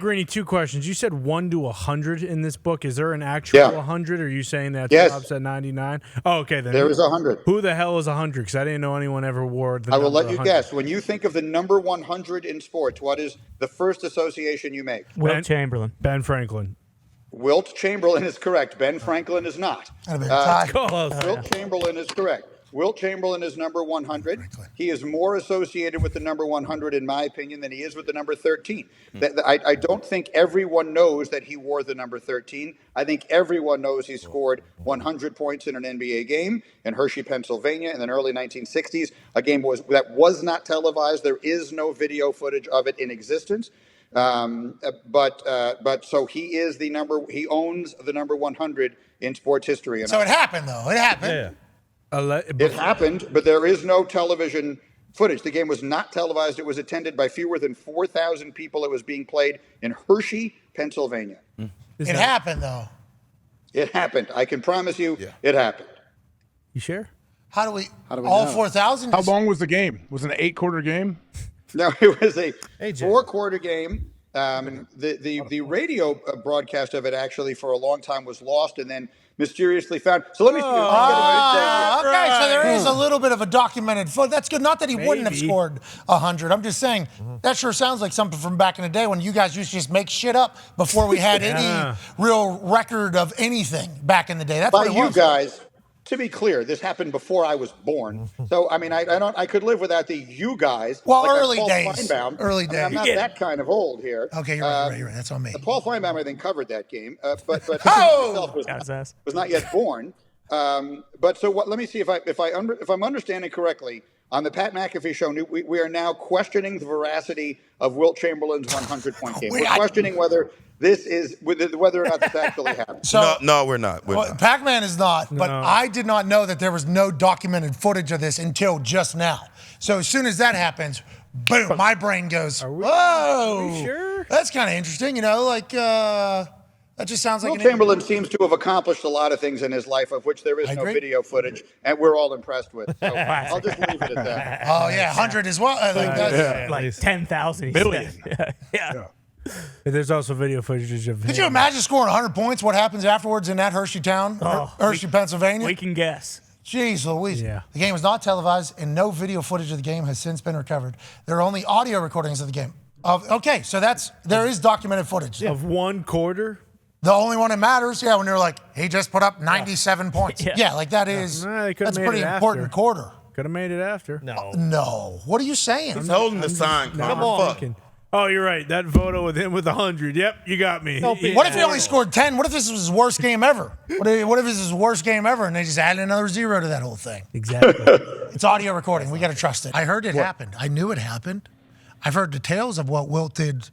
Greeny, two questions. You said 1 to 100 in this book. Is there an actual 100? Or are you saying that stops at 99? Oh, okay. Then there is 100. Who the hell is 100? Because I didn't know anyone ever wore the I will number let you 100. guess. When you think of the number 100 in sports, what is the first association you make? Wilt Chamberlain. Ben Franklin. Wilt Chamberlain is correct. Ben Franklin is not. Wilt Chamberlain is correct. Wilt Chamberlain is number 100. He is more associated with the number 100, in my opinion, than he is with the number 13. I don't think everyone knows that he wore the number 13. I think everyone knows he scored 100 points in an NBA game in Hershey, Pennsylvania in the early 1960s, a game that was not televised. There is no video footage of it in existence. But so he is the number. He owns the number 100 in sports history. And so it happened, though. It happened. Yeah. It happened, but there is no television footage. The game was not televised. It was attended by fewer than 4,000 people. It was being played in Hershey, Pennsylvania. It happened, though. It happened. I can promise you it happened. You sure? How do we know? 4,000? How long was the game? Was it an 8-quarter game? No, it was a 4-quarter game. The radio broadcast of it actually for a long time was lost and then mysteriously found. So let me see. Okay, so there is a little bit of a documented foot. That's good. Not that he wouldn't have scored 100. I'm just saying that sure sounds like something from back in the day when you guys used to just make shit up before we had any real record of anything back in the day. That's By what it you was. guys. To be clear, this happened before I was born. So I mean, I could live without the you guys. Well, like early Paul days. Feinbaum. Early days. I'm not that kind of old here. Okay, you're right. That's on me. Paul Feinbaum, I think, covered that game, but was not yet born. But so what? Let me see if I'm understanding correctly. On the Pat McAfee Show, we are now questioning the veracity of Wilt Chamberlain's 100-point game. We're questioning whether or not this actually happened. So, no, we're not. Pac-Man is not, but I did not know that there was no documented footage of this until just now. So as soon as that happens, boom, my brain goes, whoa. Are we sure? That's kind of interesting, that just sounds like Wilt Chamberlain seems to have accomplished a lot of things in his life, of which there is no video footage, and we're all impressed with. So I'll just leave it at that. Oh, yeah, 100 as well. Like 10,000. Million. Yeah. There's also video footage of him. Could you imagine scoring 100 points? What happens afterwards in that Hershey town, Hershey, Pennsylvania? We can guess. Jeez Louise. Yeah. The game was not televised, and no video footage of the game has since been recovered. There are only audio recordings of the game. Okay, so there is documented footage. Of 1 quarter? The only one that matters, when they're like, he just put up 97 points. Yeah, like that is, that's a pretty important quarter. Could have made it after. No. What are you saying? He's holding the sign. Come on. Oh, you're right. That photo with him with 100. Yep, you got me. What if he only scored 10? What if this was his worst game ever? What if this is his worst game ever and they just added another 0 to that whole thing? Exactly. It's audio recording. We got to trust it. I heard it happened. I knew it happened. I've heard details of what Wilt did,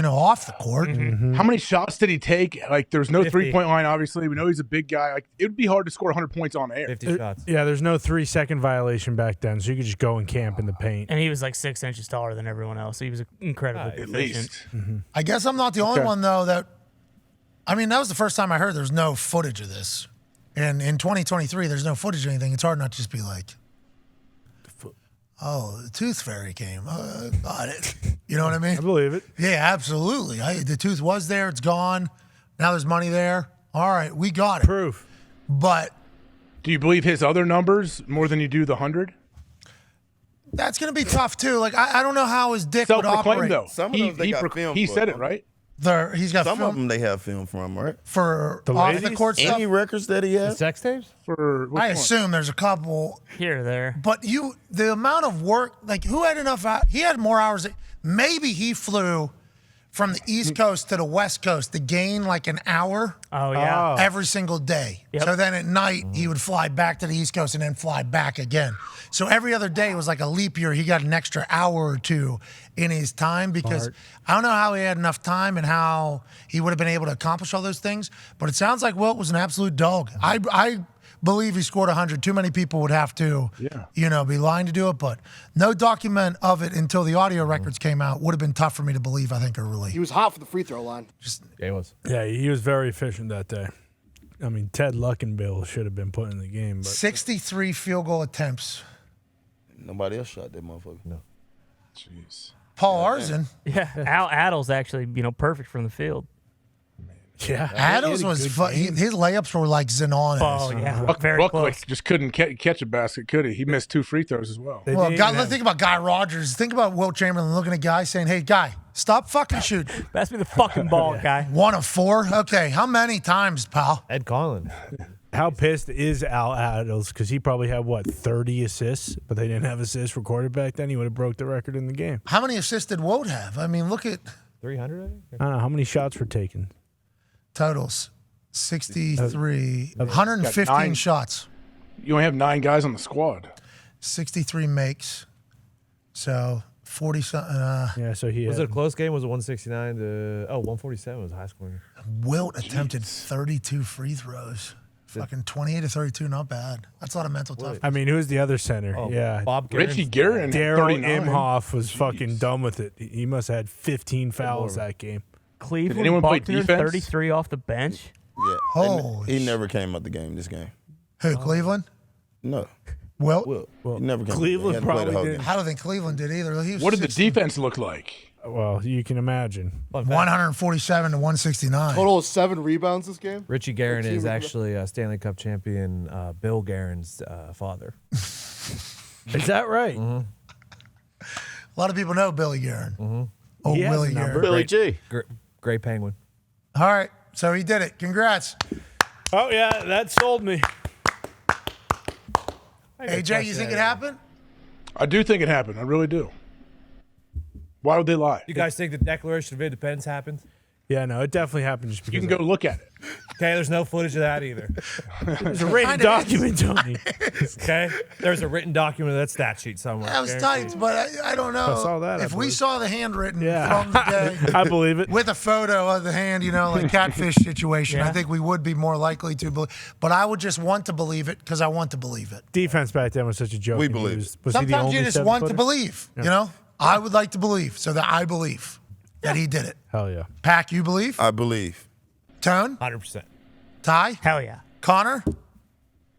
off the court. Mm-hmm. How many shots did he take? Like, there's no 3-point line, obviously. We know he's a big guy. Like, it would be hard to score 100 points on air. 50 shots. Yeah, there's no 3-second violation back then, so you could just go and camp in the paint. And he was like 6 inches taller than everyone else. So he was incredibly At efficient. least. I guess I'm not the only one, though, that was the first time I heard there's no footage of this. And in 2023, there's no footage of anything. It's hard not to just be like, the Tooth Fairy came. Got it. You know what I mean? I believe it. Yeah, absolutely. The tooth was there. It's gone. Now there's money there. All right, we got it. Proof. But do you believe his other numbers more than you do the 100? That's going to be tough, too. Like, I don't know how his dick would operate. Though. Some of them they got film he for. said it, right? He's got Some film of them they have film from, right? for The off ladies? the court stuff. Any records that he has? Sex tapes? For which I one? assume there's a couple. Here or there. But the amount of work, like who had enough, he had more hours. Maybe he flew from the East Coast to the West Coast to gain like an hour Oh, yeah. every single day. Yep. So then at night, he would fly back to the East Coast and then fly back again. So every other day was like a leap year. He got an extra hour or two in his time because I don't know how he had enough time and how he would have been able to accomplish all those things. But it sounds like Wilt was an absolute dog. I believe he scored 100. Too many people would have to, be lying to do it. But no document of it until the audio records came out would have been tough for me to believe, I think, early. He was hot for the free throw line. Yeah, he was. Yeah, he was very efficient that day. I mean, Ted Luckenbill should have been put in the game. But 63 field goal attempts. Nobody else shot that motherfucker. No. Jeez. Paul Arzen. Yeah, Al Addle's actually perfect from the field. Yeah, Adams was his layups were like Zenon. Oh yeah, very Buck close. just couldn't catch a basket, could he? He missed 2 free throws as well. Well, let's think about Guy Rogers. Think about Wilt Chamberlain looking at Guy saying, "Hey, Guy, stop fucking shooting." Pass me the fucking ball, guy. 1 of 4. Okay, how many times, pal? Ed Carlin. How pissed is Al Adels? Because he probably had 30 assists, but they didn't have assists recorded back then. He would have broke the record in the game. How many assists did Wilt have? I mean, look at 300. I think. I don't know how many shots were taken. totals: 63, 115 shots, You only have 9 guys on the squad. 63 makes. So 40 something. Yeah, so he Was had, it a close game? Was it 169 to 147 was a high scoring. Wilt attempted 32 free throws. Fucking 28 to 32, not bad. That's a lot of mental toughness. I mean, who's the other center? Oh, Bob Richie Guerin, Daryl 39. Imhoff was fucking done with it. He must have had 15 fouls that game. Cleveland anyone play Buckner, defense? 33 off the bench. Yeah. Holy He never came out the game this game. Who, Cleveland? No. Wilt? He never came. Cleveland he had to play the probably whole didn't. game. I don't think Cleveland did either. He was What did the 16 defense look like? Well, you can imagine. 147 to 169. Total of 7 rebounds this game. Richie Guerin is actually a Stanley Cup champion, Bill Guerin's father. Is that right? A lot of people know Billy Guerin. Oh, He has Willie a number. Guerin. Billy G. Great Penguin. All right, so he did it. Congrats. Oh, yeah, that sold me. AJ, you think it happened? I do think it happened. I really do. Why would they lie? You guys think the Declaration of Independence happened? Yeah, no, it definitely happened just because You can go look at it. Okay, there's no footage of that either. There's a written document, Tony. Okay, there's a written document of that stat sheet somewhere. That was Guaranteed. tight, but I don't know. I saw that, I if we believe. saw the handwritten Yeah. from the day I believe it. with a photo of the hand, like catfish situation, I think we would be more likely to believe. But I would just want to believe it because I want to believe it. Defense back then was such a joke. We and he believe was it. he the Sometimes you only just want to 7-footer? believe, I would like to believe so that I believe that he did it. Hell yeah. Pack, you believe? I believe. Tone? 100%. Ty? Hell yeah. Connor?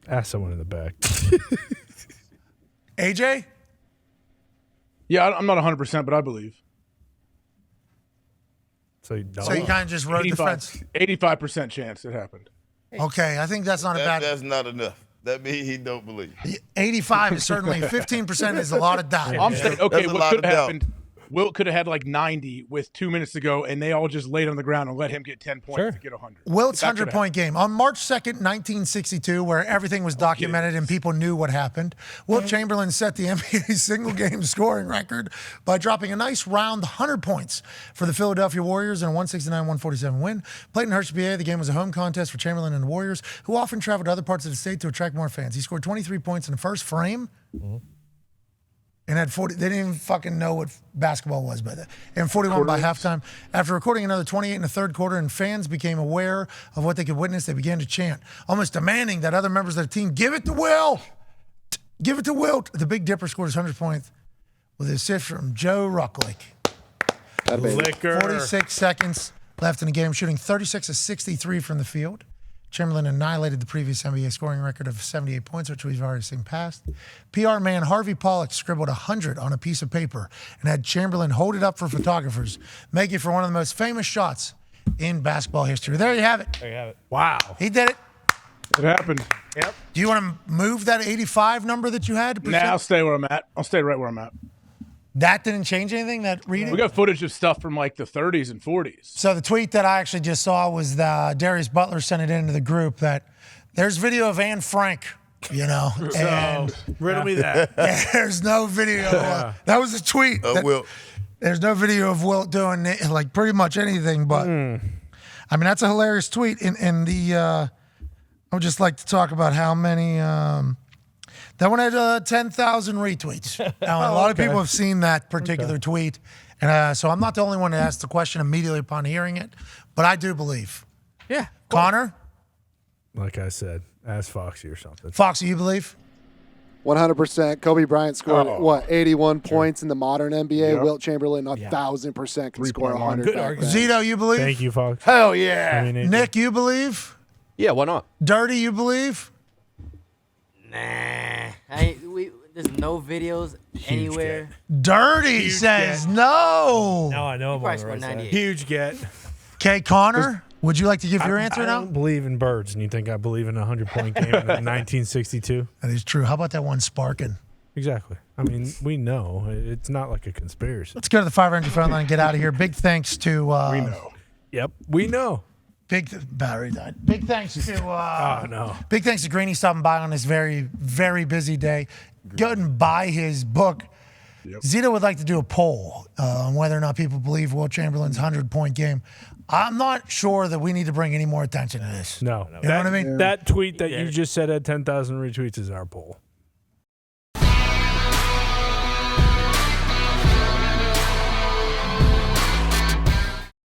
Ask someone in the back. AJ? Yeah, I'm not 100%, but I believe. So you don't. So you kind of just rode the fence. 85% chance it happened. Okay, I think that's not a bad. That's not enough. That means he don't believe. 85 is certainly 15% is a lot of doubt. I'm saying, okay, That's a what lot could of have doubt. happened? Wilt could have had like 90 with 2 minutes to go, and they all just laid on the ground and let him get 10 points to get 100. Wilt's That could 100-point game. On March 2nd, 1962, where everything was documented and people knew what happened, Wilt Chamberlain set the NBA single-game scoring record by dropping a nice round 100 points for the Philadelphia Warriors in a 169-147 win. Played in Hershey, PA, the game was a home contest for Chamberlain and the Warriors, who often traveled to other parts of the state to attract more fans. He scored 23 points in the first frame. And had 40. They didn't even fucking know what basketball was by then. And 41 by halftime. After recording another 28 in the third quarter, and fans became aware of what they could witness, they began to chant, almost demanding that other members of the team give it to Will. Give it to Wilt. The Big Dipper scored his 100th point with an assist from Joe Rucklick. Liquor. 46 seconds left in the game, shooting 36 of 63 from the field. Chamberlain annihilated the previous NBA scoring record of 78 points, which we've already seen past. PR man Harvey Pollack scribbled 100 on a piece of paper and had Chamberlain hold it up for photographers, making it for one of the most famous shots in basketball history. There you have it. There you have it. Wow. He did it. It happened. Yep. Do you want to move that 85 number that you had? Nah, I'll stay where I'm at. I'll stay right where I'm at. That didn't change anything, that reading? We got footage of stuff from like the 30s and 40s. So the tweet that I actually just saw was Darius Butler sent it into the group that there's video of Anne Frank, and Riddle me that. there's no video. That was a tweet. Wilt. There's no video of Wilt doing like pretty much anything, but I mean, that's a hilarious tweet. And the I would just like to talk about how many that one had 10,000 retweets. Now, a lot of people have seen that particular tweet. And so I'm not the only one to ask the question immediately upon hearing it, but I do believe. Yeah. Connor? Like I said, ask Foxy or something. Foxy, you believe? 100%. Kobe Bryant scored 81 points in the modern NBA. Yep. Wilt Chamberlain 1,000% can score 100. Good argument. Zito, you believe? Thank you, Fox. Hell yeah. I mean, Nick, you believe? Yeah, why not? Dirty, you believe? Nah, There's no videos anywhere. Dirty Huge says get. no. Now I know I'm on the right side. Huge get. Okay, Connor, would you like to give your answer I now? don't believe in birds, and you think I believe in a 100-point game in 1962? That is true. How about that one sparking? Exactly. I mean, we know. It's not like a conspiracy. Let's go to the 500 phone line and get out of here. Big thanks to. We know. Yep, we know. Battery died. Big thanks to. Oh, no. Big thanks to Greeny stopping by on this very, very busy day. Go ahead and buy his book. Zito would like to do a poll on whether or not people believe Wilt Chamberlain's 100-point game. I'm not sure that we need to bring any more attention to this. No. You know what I mean? That tweet that you just said had 10,000 retweets is our poll.